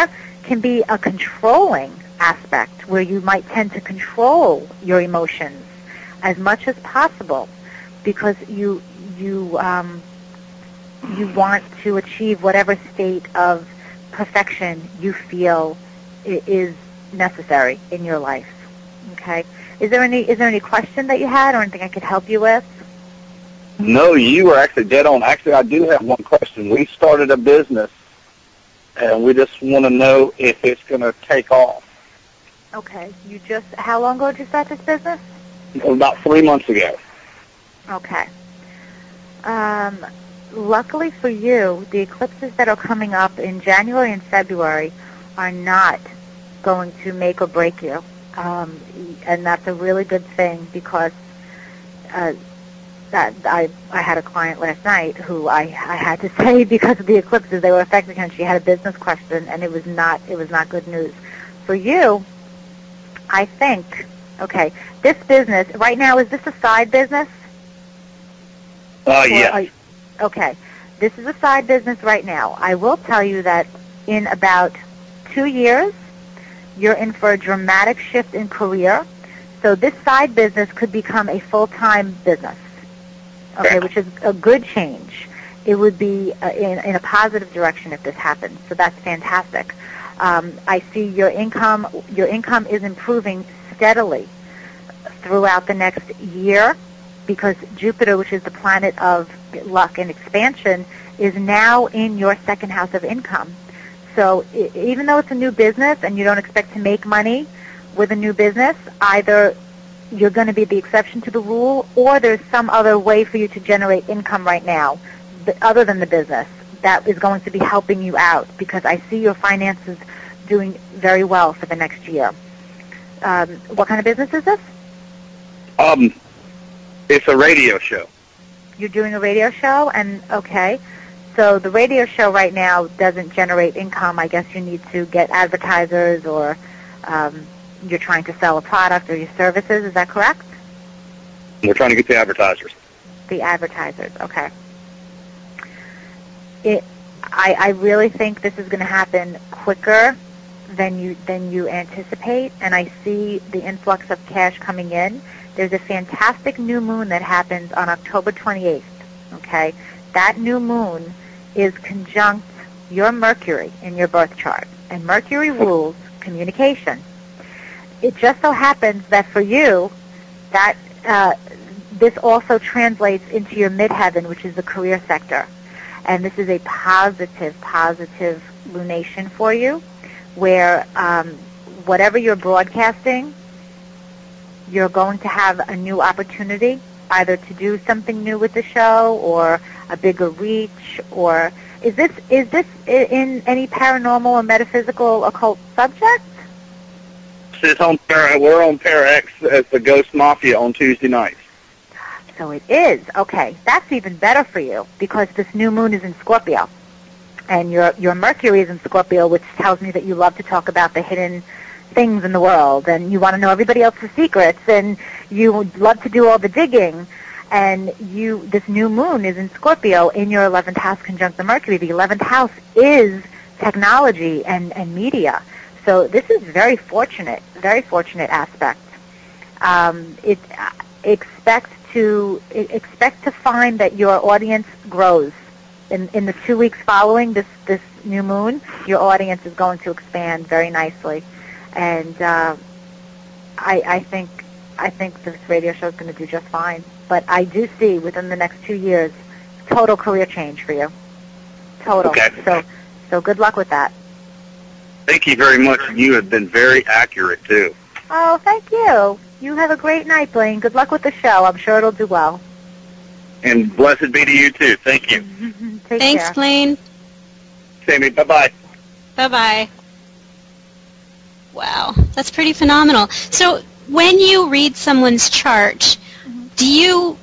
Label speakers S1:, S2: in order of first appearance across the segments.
S1: Cancer can be a controlling aspect where you might tend to control your emotions as much as possible because you want to achieve whatever state of perfection you feel is necessary in your life. Okay. Is there any question that you had or anything I could help you with?
S2: No, you were actually dead on. Actually, I do have one question. We started a business, and we just want to know if it's going to take off.
S1: Okay. How long ago did you start this business?
S2: About 3 months ago.
S1: Okay. Luckily for you, the eclipses that are coming up in January and February are not going to make or break you. And that's a really good thing because that I had a client last night who I had to say because of the eclipses they were affecting her, and she had a business question, and it was not good news for you. I think this business right now, is this a side business?
S2: Yes.
S1: Okay, this is a side business right now. I will tell you that in about 2 years, you're in for a dramatic shift in career. So this side business could become a full-time business, which is a good change. It would be in a positive direction if this happens. So that's fantastic. I see your income is improving steadily throughout the next year because Jupiter, which is the planet of luck and expansion, is now in your second house of income. So even though it's a new business and you don't expect to make money with a new business, either you're going to be the exception to the rule or there's some other way for you to generate income right now other than the business that is going to be helping you out because I see your finances doing very well for the next year. What kind of business is this?
S2: It's a radio show.
S1: You're doing a radio show? And so the radio show right now doesn't generate income. I guess you need to get advertisers or you're trying to sell a product or your services. Is that correct?
S2: We're trying to get the advertisers.
S1: The advertisers, okay. I really think this is going to happen quicker than you anticipate, and I see the influx of cash coming in. There's a fantastic new moon that happens on October 28th, okay? That new moon is conjunct your Mercury in your birth chart, and Mercury rules communication. It just so happens that for you, that this also translates into your midheaven, which is the career sector. And this is a positive lunation for you, where whatever you're broadcasting, you're going to have a new opportunity, either to do something new with the show or a bigger reach. Or is this in any paranormal or metaphysical occult subject?
S2: We're on Para-X as the Ghost Mafia on Tuesday nights.
S1: So it is. Okay, that's even better for you because this new moon is in Scorpio. And your Mercury is in Scorpio, which tells me that you love to talk about the hidden things in the world, and you want to know everybody else's secrets, and you love to do all the digging. And this new moon is in Scorpio in your 11th house conjunct the Mercury. The 11th house is technology and media. So this is very fortunate aspect. Expect to find that your audience grows. In the 2 weeks following this new moon, your audience is going to expand very nicely, and I think this radio show is going to do just fine. But I do see within the next 2 years, total career change for you. Total. Okay. So good luck with that.
S2: Thank you very much. You have been very accurate too.
S1: Oh, thank you. You have a great night, Blaine. Good luck with the show. I'm sure it'll do well.
S2: And blessed be to you, too. Thank you.
S3: Thanks,
S1: care.
S3: Blaine.
S2: Sammy, bye-bye.
S3: Bye-bye. Wow, that's pretty phenomenal. So when you read someone's chart, do you,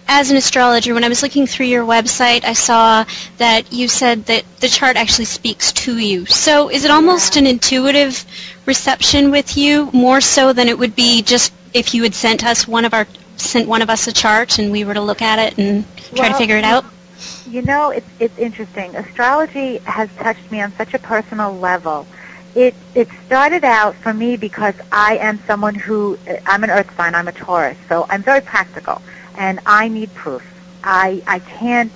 S3: as an astrologer, when I was looking through your website, I saw that you said that the chart actually speaks to you. So is it almost an intuitive reception with you, more so than it would be just if you had sent one of us a chart and we were to look at it and try to figure it out?
S1: You know, it's interesting. Astrology has touched me on such a personal level It started out for me because I am someone who, I'm an earth sign, I'm a Taurus, so I'm very practical, and I need proof. I can't,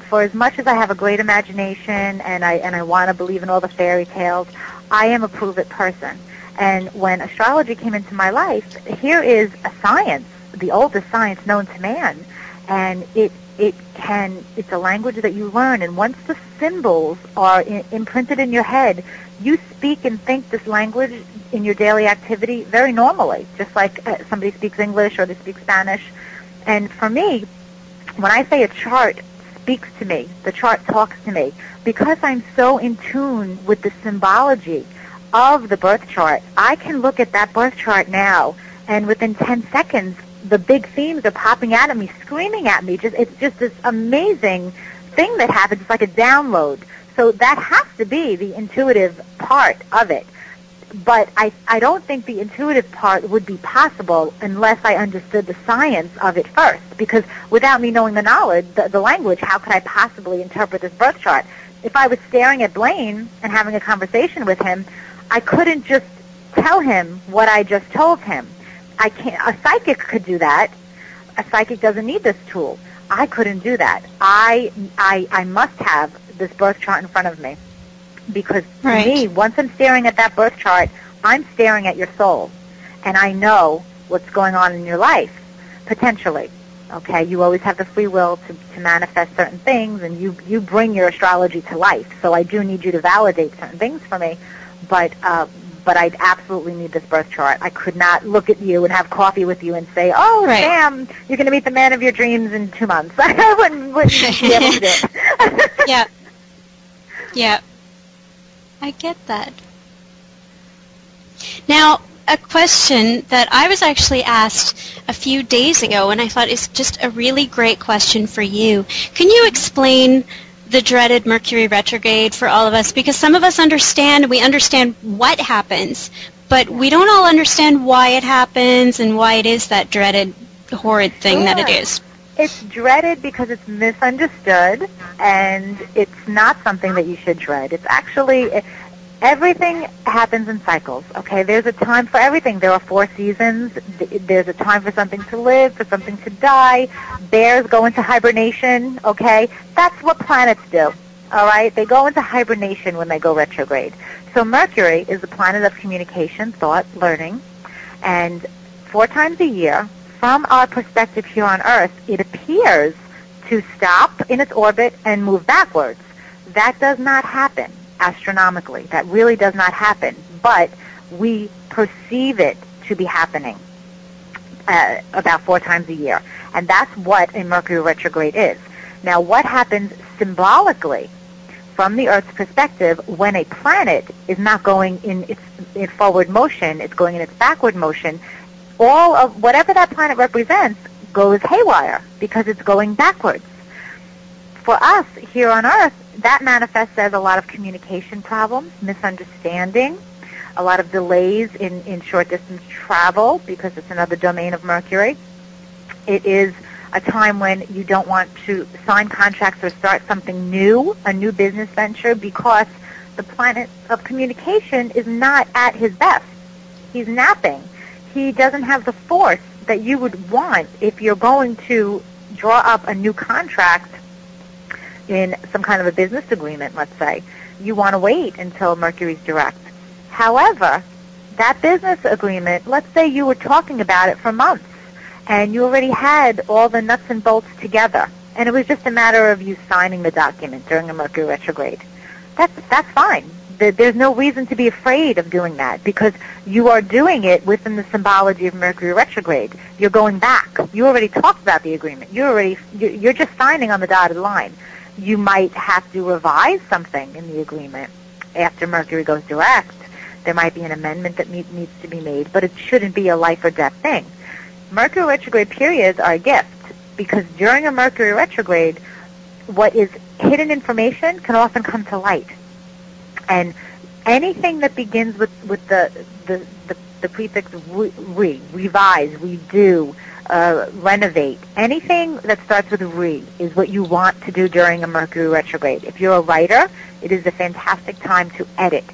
S1: for as much as I have a great imagination and I want to believe in all the fairy tales, I am a prove-it person. And when astrology came into my life, here is a science, the oldest science known to man, and it's a language that you learn, and once the symbols are imprinted in your head, you speak and think this language in your daily activity very normally, just like somebody speaks English or they speak Spanish. And for me, when I say a chart speaks to me, the chart talks to me, because I'm so in tune with the symbology of the birth chart, I can look at that birth chart now, and within 10 seconds, the big themes are popping out at me, screaming at me. It's just this amazing thing that happens. It's like a download. So that has to be the intuitive part of it. But I don't think the intuitive part would be possible unless I understood the science of it first. Because without me knowing the knowledge, the language, how could I possibly interpret this birth chart? If I was staring at Blaine and having a conversation with him, I couldn't just tell him what I just told him. I can't. A psychic could do that. A psychic doesn't need this tool. I couldn't do that. I must have this birth chart in front of me, because to me, once I'm staring at that birth chart, I'm staring at your soul, and I know what's going on in your life, potentially. Okay, you always have the free will to manifest certain things, and you bring your astrology to life. So I do need you to validate certain things for me, but I absolutely need this birth chart. I could not look at you and have coffee with you and say, "Oh, Sam, you're going to meet the man of your dreams in 2 months." I wouldn't be able to do it.
S3: Yeah. I get that. Now, a question that I was actually asked a few days ago, and I thought is just a really great question for you. Can you explain the dreaded Mercury retrograde for all of us? Because some of us understand, we understand what happens, but we don't all understand why it happens and why it is that dreaded, horrid thing that it is.
S1: It's dreaded because it's misunderstood, and it's not something that you should dread. It's actually, everything happens in cycles, okay? There's a time for everything. There are 4 seasons. There's a time for something to live, for something to die. Bears go into hibernation, okay? That's what planets do, all right? They go into hibernation when they go retrograde. So Mercury is the planet of communication, thought, learning, and 4 times a year, from our perspective here on Earth, it appears to stop in its orbit and move backwards. That does not happen astronomically. That really does not happen, but we perceive it to be happening about 4 times a year, and that's what a Mercury retrograde is. Now, what happens symbolically from the Earth's perspective when a planet is not going in its forward motion, it's going in its backward motion, all of whatever that planet represents goes haywire because it's going backwards. For us here on Earth, that manifests as a lot of communication problems, misunderstanding, a lot of delays in short-distance travel because it's another domain of Mercury. It is a time when you don't want to sign contracts or start something new, a new business venture, because the planet of communication is not at his best. He's napping. He doesn't have the force that you would want if you're going to draw up a new contract in some kind of a business agreement, let's say. You want to wait until Mercury's direct. However, that business agreement, let's say you were talking about it for months, and you already had all the nuts and bolts together, and it was just a matter of you signing the document during a Mercury retrograde. That's fine. There's no reason to be afraid of doing that because you are doing it within the symbology of Mercury retrograde. You're going back. You already talked about the agreement. You're just signing on the dotted line. You might have to revise something in the agreement after Mercury goes direct. There might be an amendment that needs to be made, but it shouldn't be a life or death thing. Mercury retrograde periods are a gift because during a Mercury retrograde, what is hidden information can often come to light. And anything that begins with the prefix revise, redo, renovate, anything that starts with re is what you want to do during a Mercury retrograde. If you're a writer, it is a fantastic time to edit.